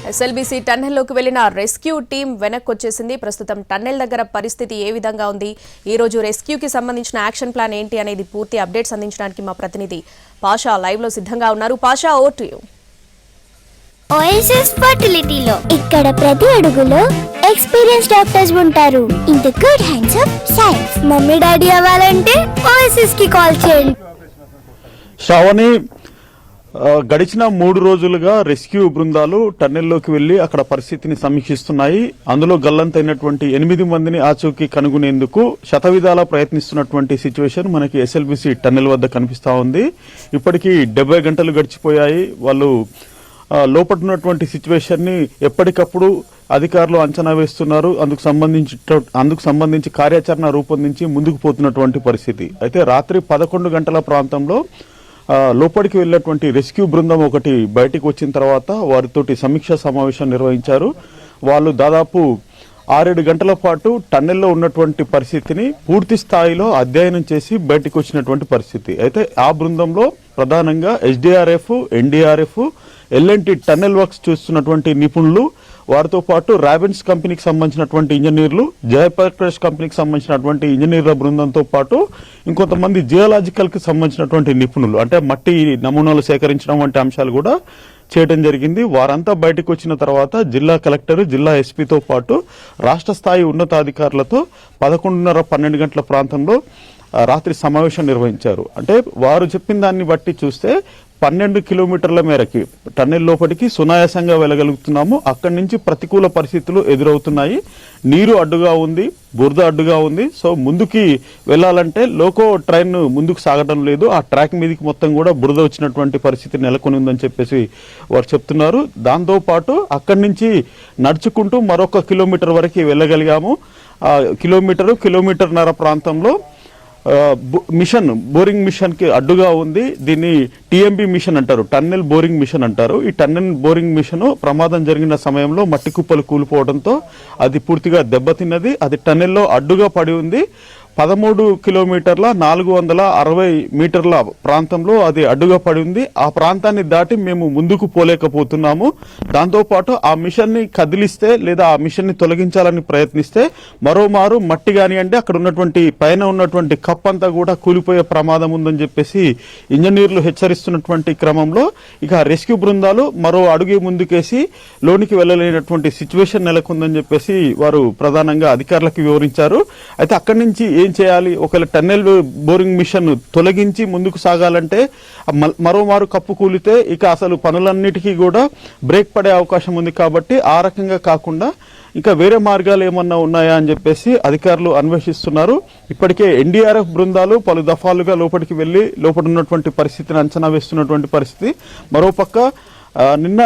SLBC టన్నెల్లోకి వెళ్లిన rescue team వెనక్కొచ్చేసింది. ప్రస్తుతం tunnel దగ్గర పరిస్థితి ఏ విధంగా ఉంది, ఈ రోజు రెస్క్యూకి సంబంధించిన యాక్షన్ ప్లాన్ ఏంటి అనేది పూర్తి అప్డేట్స్ అందించడానికి మా ప్రతినిధి పాషా లైవ్ లో సిద్ధంగా ఉన్నారు. Pasha, over to you. OSS ఫర్టిలిటీలో ఇక్కడ ప్రతి అడుగులో ఎక్స్పీరియన్స్ డాక్టర్స్ ఉంటారు. In the good hands of science. Mummy daddy అవ్వాలంటే ఓఎస్ఎస్ కి కాల్ చేయండి. శ్రావణి, గడిచిన 3 రోజులుగా రెస్క్యూ బృందాలు టన్నెల్లోకి వెళ్లి అక్కడ పరిస్థితిని సమీక్షిస్తున్నాయి. అందులో గల్లంతైనటువంటి 8 మందిని ఆచూకీ కనుగొనేందుకు శతవిధాలా ప్రయత్నిస్తున్నటువంటి సిచ్యువేషన్ మనకి ఎస్ఎల్బీసీ టన్నెల్ వద్ద కనిపిస్తా ఉంది. ఇప్పటికీ 70 గంటలు గడిచిపోయాయి. వాళ్ళు లోపడున్నటువంటి సిచ్యువేషన్ ని ఎప్పటికప్పుడు అధికారులు అంచనా వేస్తున్నారు. అందుకు సంబంధించి కార్యాచరణ రూపొందించి ముందుకు పోతున్నటువంటి పరిస్థితి. అయితే రాత్రి 11 గంటల ప్రాంతంలో లోపలికి వెళ్లినటువంటి రెస్క్యూ బృందం ఒకటి బయటికి వచ్చిన తర్వాత వారితోటి సమీక్షా సమావేశం నిర్వహించారు. వాళ్ళు దాదాపు 6-7 గంటల పాటు టన్నెల్లో ఉన్నటువంటి పరిస్థితిని పూర్తి స్థాయిలో అధ్యయనం చేసి బయటకు వచ్చినటువంటి పరిస్థితి. అయితే ఆ బృందంలో ప్రధానంగా SDRF, NDRF, LNT tunnel works చూస్తున్నటువంటి నిపుణులు, వారితో పాటు రాబిన్స్ కంపెనీకి సంబంధించినటువంటి ఇంజనీర్లు, జయప్రకాష్ కంపెనీకి సంబంధించినటువంటి ఇంజనీర్ల బృందంతో పాటు ఇంకొంతమంది జియోలాజికల్ కి సంబంధించినటువంటి నిపుణులు, అంటే మట్టి నమూనాలు సేకరించడం వంటి అంశాలు కూడా చేయడం జరిగింది. వారంతా బయటకు వచ్చిన తర్వాత జిల్లా కలెక్టర్, జిల్లా ఎస్పీతో పాటు రాష్ట్ర స్థాయి ఉన్నతాధికారులతో 11:30-12 గంటల ప్రాంతంలో రాత్రి సమావేశం నిర్వహించారు. అంటే వారు చెప్పిన దాన్ని బట్టి చూస్తే 12 కిలోమీటర్ల మేరకి టన్నెల్ లోపలికి సునాయాసంగా వెళ్ళగలుగుతున్నాము. అక్కడి నుంచి ప్రతికూల పరిస్థితులు ఎదురవుతున్నాయి. నీరు అడ్డుగా ఉంది, బురద అడ్డుగా ఉంది. సో ముందుకి వెళ్లాలంటే లోకో ట్రైన్ ముందుకు సాగడం లేదు. ఆ ట్రాక్ మీదకి మొత్తం కూడా బురద వచ్చినటువంటి పరిస్థితి నెలకొని ఉందని చెప్పేసి వారు చెప్తున్నారు. దాంతో పాటు అక్కడి నుంచి నడుచుకుంటూ మరొక కిలోమీటర్ వరకు వెళ్ళగలిగాము. కిలోమీటర్న్నర ప్రాంతంలో మిషన్, బోరింగ్ మిషన్ కి అడ్డుగా ఉంది. దీన్ని టీఎంబీ మిషన్ అంటారు, టన్నెల్ బోరింగ్ మిషన్ అంటారు. ఈ టన్నెల్ బోరింగ్ మిషన్ ప్రమాదం జరిగిన సమయంలో మట్టి కుప్పలు కూలిపోవడంతో అది పూర్తిగా దెబ్బతిన్నది. అది టన్నెల్లో అడ్డుగా పడి ఉంది. 13 కిలోమీటర్ల 460 మీటర్ల ప్రాంతంలో అది అడ్డుగా పడి ఉంది. ఆ ప్రాంతాన్ని దాటి మేము ముందుకు పోలేకపోతున్నాము. దాంతోపాటు ఆ మిషన్ ని కదిలిస్తే లేదా ఆ మిషన్ ని తొలగించాలని ప్రయత్నిస్తే మరోమారు మట్టి కానివ్వండి, అక్కడ ఉన్నటువంటి పైన ఉన్నటువంటి కప్ అంతా కూడా కూలిపోయే ప్రమాదం ఉందని చెప్పేసి ఇంజనీర్లు హెచ్చరిస్తున్నటువంటి క్రమంలో ఇక రెస్క్యూ బృందాలు మరో అడుగు ముందుకేసి లోనికి వెళ్లలేనటువంటి సిచ్యువేషన్ నెలకొందని చెప్పేసి వారు ప్రధానంగా అధికారులకు వివరించారు. అయితే అక్కడి నుంచి ఏం చేయాలి, ఒకవేళ టన్నెల్ బోరింగ్ మిషన్ తొలగించి ముందుకు సాగాలంటే మరోమారు కప్పు కూలితే ఇక అసలు పనులన్నిటికీ కూడా బ్రేక్ పడే అవకాశం ఉంది. కాబట్టి ఆ రకంగా కాకుండా ఇంకా వేరే మార్గాలు ఏమన్నా ఉన్నాయా అని చెప్పేసి అధికారులు అన్వేషిస్తున్నారు. ఇప్పటికే ఎన్డీఆర్ఎఫ్ బృందాలు పలు దఫాలుగా లోపలికి వెళ్లి లోపడున్నటువంటి పరిస్థితిని అంచనా వేస్తున్నటువంటి పరిస్థితి. మరోపక్క నిన్న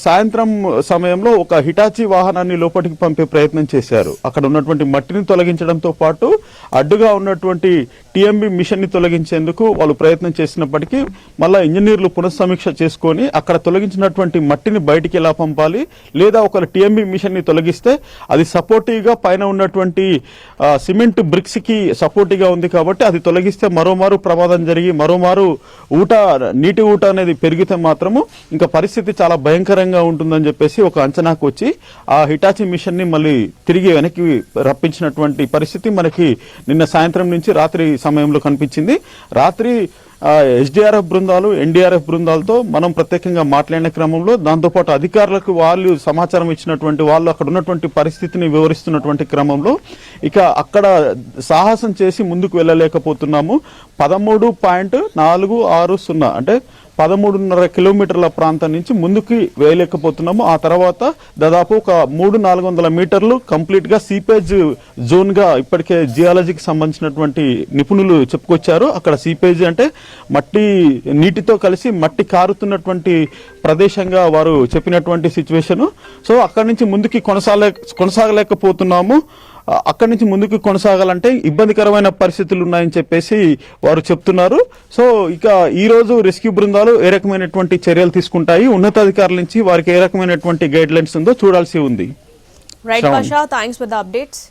సాయంత్రం సమయంలో ఒక హిటాచీ వాహనాన్ని లోపలికి పంపే ప్రయత్నం చేశారు. అక్కడ ఉన్నటువంటి మట్టిని తొలగించడంతో పాటు అడ్డుగా ఉన్నటువంటి టీఎంబీ మిషన్ ని తొలగించేందుకు వాళ్ళు ప్రయత్నం చేసినప్పటికీ మళ్ళా ఇంజనీర్లు పునఃసమీక్ష చేసుకుని అక్కడ తొలగించినటువంటి మట్టిని బయటికి ఎలా పంపాలి, లేదా ఒక టీఎంబీ మిషన్ ని తొలగిస్తే అది సపోర్టివ్ గా పైన ఉన్నటువంటి సిమెంట్ బ్రిక్స్ కి సపోర్టివ్ గా ఉంది కాబట్టి అది తొలగిస్తే మరోమారు ప్రమాదం జరిగి మరోమారు నీటి ఊట అనేది పెరిగితే మాత్రము ఇంకా పరిస్థితి చాలా భయంకరంగా ఉంటుందని చెప్పేసి ఒక అంచనాకు వచ్చి ఆ హిటాచీ మిషన్ ని మళ్ళీ తిరిగి వెనక్కి రప్పించినటువంటి పరిస్థితి మనకి నిన్న సాయంత్రం నుంచి రాత్రి సమయంలో కనిపించింది. రాత్రి ఎస్డీఆర్ఎఫ్ బృందాలు, ఎన్డీఆర్ఎఫ్ బృందాలతో మనం ప్రత్యేకంగా మాట్లాడిన క్రమంలో దాంతోపాటు అధికారులకు వాళ్ళు సమాచారం ఇచ్చినటువంటి వాళ్ళు అక్కడ ఉన్నటువంటి పరిస్థితిని వివరిస్తున్నటువంటి క్రమంలో ఇక అక్కడ సాహసం చేసి ముందుకు వెళ్ళలేకపోతున్నాము. 13.460 అంటే 13.5 కిలోమీటర్ల ప్రాంతం నుంచి ముందుకు వేయలేకపోతున్నాము. ఆ తర్వాత దాదాపు ఒక 300-400 మీటర్లు కంప్లీట్ గా సీపేజ్ జోన్ గా ఇప్పటికే జియాలజీకి సంబంధించినటువంటి నిపుణులు చెప్పుకొచ్చారు. అక్కడ సీపేజ్ అంటే మట్టి నీటితో కలిసి మట్టి కారుతున్నటువంటి ప్రదేశంగా వారు చెప్పినటువంటి సిచ్యువేషన్. సో అక్కడి నుంచి ముందుకి కొనసాగలేకపోతున్నాము. అక్కడి నుంచి ముందుకు కొనసాగాలంటే ఇబ్బందికరమైన పరిస్థితులు ఉన్నాయని చెప్పేసి వారు చెప్తున్నారు. సో ఇక ఈ రోజు రెస్క్యూ బృందాలు ఏ రకమైనటువంటి చర్యలు తీసుకుంటాయి, ఉన్నతాధికారుల నుంచి వారికి ఏ రకమైనటువంటి గైడ్ లైన్స్ ఉందో చూడాల్సి ఉంది. Right Pasha, thanks for the updates.